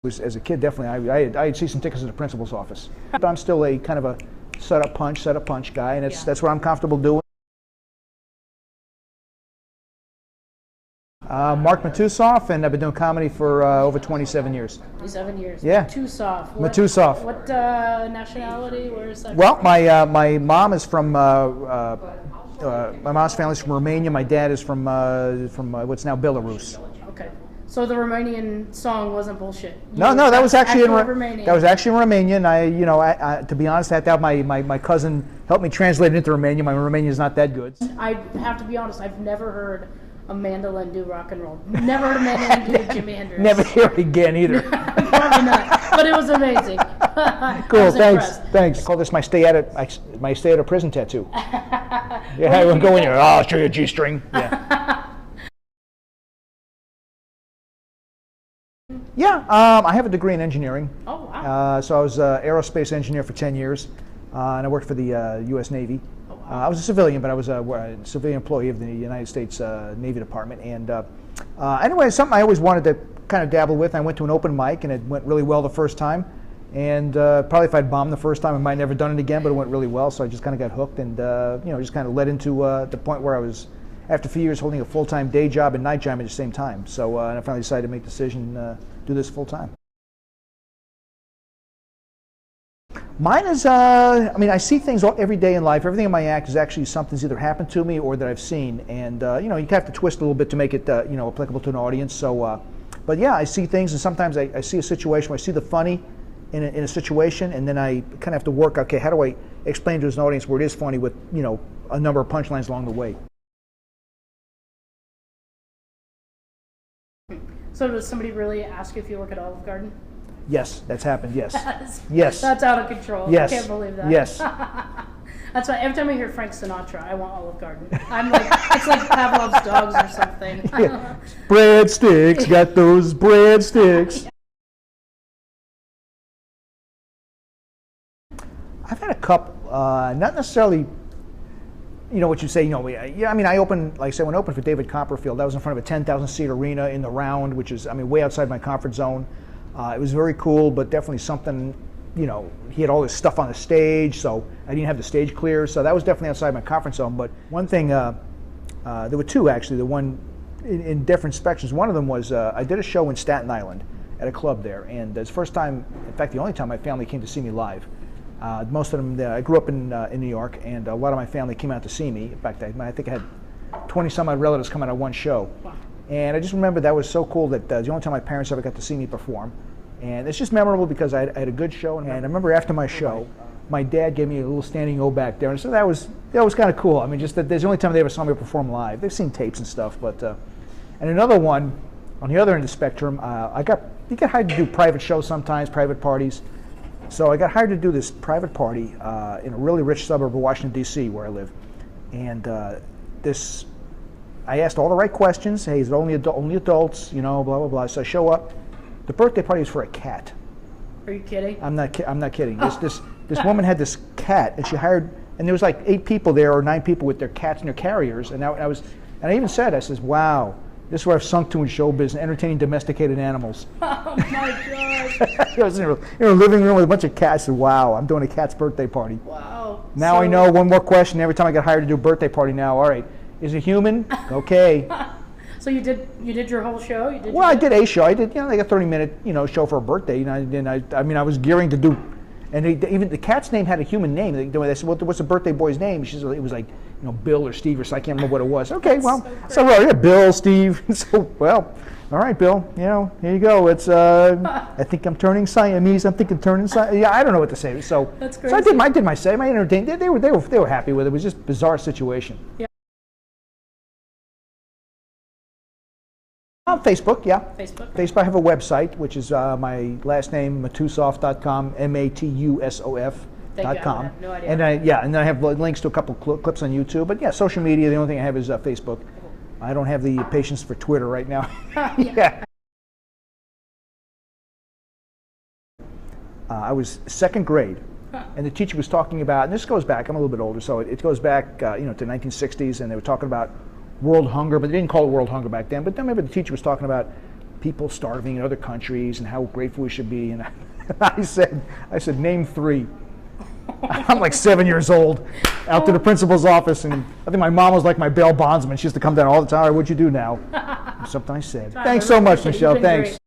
As a kid, definitely, I had season tickets at the principal's office. But I'm still a kind of a set up punch guy, and that's what I'm comfortable doing. Mark Matusof, and I've been doing comedy for over 27 years. 27 years. Yeah. Matusof. Matusof. What nationality? Where is that? Well, my mom is from my mom's family's from Romania. My dad is from what's now Belarus. Okay. So the Romanian song wasn't bullshit. No, that was actually in Romanian. That was actually in Romanian. I to be honest, I had to have my cousin help me translate it into Romanian. My Romanian is not that good. I have to be honest. I've never heard a mandolin do rock and roll. Never heard a mandolin do Jimi Hendrix. Never hear it again either. Probably not. But it was amazing. Cool. Thanks. I call this my stay out of prison tattoo. Yeah, I won't go in here. Oh, I'll show you a G-string. Yeah. Yeah, I have a degree in engineering. Oh, wow. So I was an aerospace engineer for 10 years, and I worked for the U.S. Navy. Oh, wow. I was a civilian, but I was a civilian employee of the United States Navy Department. And anyway, it's something I always wanted to kind of dabble with. I went to an open mic, and it went really well the first time. And probably if I'd bombed the first time, I might never done it again, but it went really well. So I just kind of got hooked, and just kind of led into the point where I was, after a few years, holding a full-time day job and night job at the same time. So and I finally decided to make the decision do this full-time. Mine is, I see things every day in life. Everything in my act is actually something's either happened to me or that I've seen. And, you have to twist a little bit to make it, applicable to an audience. So, but yeah, I see things, and sometimes I see a situation where I see the funny in a situation, and then I kind of have to work, okay, how do I explain to an audience where it is funny with, a number of punchlines along the way. So does somebody really ask if you work at Olive Garden? Yes, that's happened, yes. Yes. That's out of control. Yes. I can't believe that. Yes. That's why every time I hear Frank Sinatra, I want Olive Garden. I'm like, it's like Pavlov's dogs or something. Yeah. Breadsticks, got those breadsticks. I've had a couple, not necessarily, what you say, I opened, like I said, when I opened for David Copperfield, I was in front of a 10,000 seat arena in the round, which is, way outside my comfort zone. It was very cool, but definitely something, he had all this stuff on the stage, so I didn't have the stage clear, so that was definitely outside my comfort zone. But one thing, there were two actually, the one in different spectrums. One of them was, I did a show in Staten Island at a club there, and it's the first time, in fact, the only time my family came to see me live. Most of them, I grew up in New York, and a lot of my family came out to see me. In fact, I think I had 20-some-odd relatives come out at one show. Wow. And I just remember that was so cool that the only time my parents ever got to see me perform. And it's just memorable because I had a good show. And I remember after my show, my dad gave me a little standing O back there. And so that was kind of cool. Just that there's the only time they ever saw me perform live. They've seen tapes and stuff. But and another one, on the other end of the spectrum, you get hired to do private shows sometimes, private parties. So I got hired to do this private party in a really rich suburb of Washington, D.C., where I live. And I asked all the right questions. Hey, is it only adults? Blah, blah, blah. So I show up. The birthday party was for a cat. Are you kidding? I'm not kidding. This woman had this cat, and she hired, and there was like 8 people there, or 9 people with their cats and their carriers. And I even said, I says, wow, this is where I've sunk to in show business, entertaining domesticated animals. Oh my gosh. I was in a living room with a bunch of cats, and wow, I'm doing a cat's birthday party. Wow. Now I know one more question every time I get hired to do a birthday party now. All right, is it human? Okay. So you did your whole show? I did a show. I did, like a 30-minute, show for a birthday. I was gearing to do, and even the cat's name had a human name. They said, what's the birthday boy's name? She said, it was like, Bill or Steve or so. I can't remember what it was. Okay, so yeah, Bill, Steve. So, well, all right, Bill, here you go. It's, I think I'm turning Siamese. I'm thinking turning Siamese. Yeah, I don't know what to say. So, that's crazy. So I did my set. I entertained. They were happy with it. It was just a bizarre situation. Yeah. On Facebook, yeah. Facebook. I have a website, which is my last name, Matusof.com, MATUSOF.com. I have no idea. And then I have links to a couple clips on YouTube. But yeah, social media, the only thing I have is Facebook. I don't have the patience for Twitter right now. Yeah. I was 2nd grade, and the teacher was talking about, and this goes back, I'm a little bit older, so it goes back to the 1960s, and they were talking about world hunger, but they didn't call it world hunger back then. But then maybe the teacher was talking about people starving in other countries and how grateful we should be. And I said, name 3. I'm like 7 years old, out to the principal's office, and I think my mom was like my bail bondsman. She used to come down all the time. What'd you do now? Something I said. Thanks so much, Michelle. Thanks.